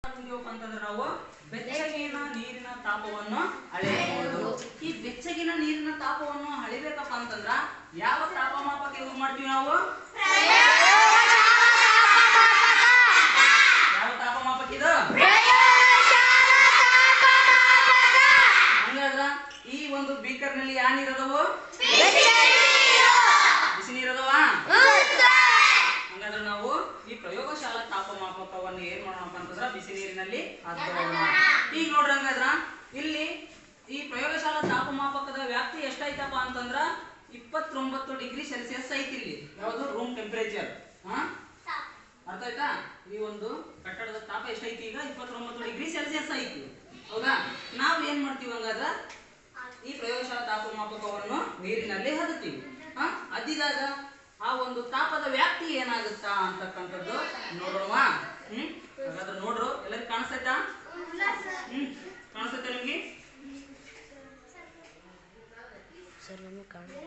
ಅಂತಂದ್ರೆ ನಾವು ಬೆಚ್ಚಗಿನ ನೀರಿನ ತಾಪವನ್ನು ಅಳೆಯಬಹುದು. ಈ ಬೆಚ್ಚಗಿನ ನೀರಿನ ತಾಪವನ್ನು ಅಳಿಬೇಕಪ್ಪ ಅಂತಂದ್ರ ಯಾವ ತಾಪಮಾಪಕ ಯೂಸ್ ಮಾಡ್ತೀವಿ ನಾವು? ಯಾವ ತಾಪಮಾಪಕ ಇದು? ಹಂಗಾದ್ರ ಈ ಒಂದು ಬೀಕರ್ ನಲ್ಲಿ ಯಾವ ನೀರದವು? ಬಿಸಿ ನೀರದವ? ಹಂಗಾದ್ರೆ ನಾವು ಈ ಪ್ರಯೋಗಶಾಲಾ ತಾಪಮಾಪಕವನ್ನು ಏನ್ ಮಾಡೋಣಪ್ಪ ಅಂತಂದ್ರ ಬಿಸಿ ನೀರಿನಲ್ಲಿ ಹಾಕೋಣ. ಈಗ ನೋಡ್ರಿ ಹಂಗಾದ್ರ ಇಲ್ಲಿ ಈ ಪ್ರಯೋಗಶಾಲಾ ತಾಪಮಾಪಕದ ವ್ಯಾಪ್ತಿ ಎಷ್ಟೈತಪ್ಪ ಅಂತಂದ್ರ 29 ಡಿಗ್ರಿ ಸೆಲ್ಸಿಯಸ್ ಐತಿ. ಇಲ್ಲಿ ಯಾವುದು ರೂಮ್ ಟೆಂಪರೇಚರ್. ಅರ್ಥ ಆಯ್ತಾ? ಈ ಒಂದು ಕಟ್ಟಡದ ತಾಪ ಎಷ್ಟೈತಿ? ಈಗ 29 ಡಿಗ್ರಿ ಸೆಲ್ಸಿಯಸ್ ಐತಿ. ಹೌದಾ? ನಾವು ಏನ್ ಮಾಡ್ತೀವಿ ಹಂಗಾದ್ರ ಈ ಪ್ರಯೋಗಶಾಲಾ ತಾಪಮಾಪಕವನ್ನು ನೀರಿನಲ್ಲಿ ಹದ್ದುತ್ತೀವಿ. ಅದ್ದಿದಾಗ ಆ ಒಂದು ತಾಪದ ವ್ಯಾಪ್ತಿ ಏನಾಗುತ್ತಾ ಅಂತಕ್ಕಂಥದ್ದು ನೋಡೋಣ. ಹಾಗಾದ್ರೆ ನೋಡ್ರು ಎಲ್ಲರಿಗೂ ಕಾಣಿಸ್ತೈತಾ? ಕಾಣಿಸ್ತೈತೆ ನಿಮ್ಗೆ? ಸರ್ ನಮಗೆ ನೋಡಿ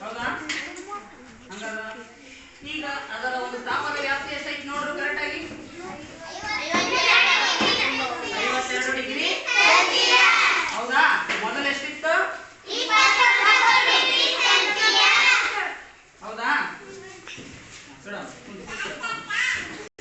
ಹೌದಾ? ಹಂಗಾರ ಈಗ ಅದರ ಒಂದು ತಾಪದ ವ್ಯಾಪ್ತಿ ಎಷ್ಟೈತಿ ನೋಡ್ರು ಕರೆಕ್ಟ್ ಆಗಿ.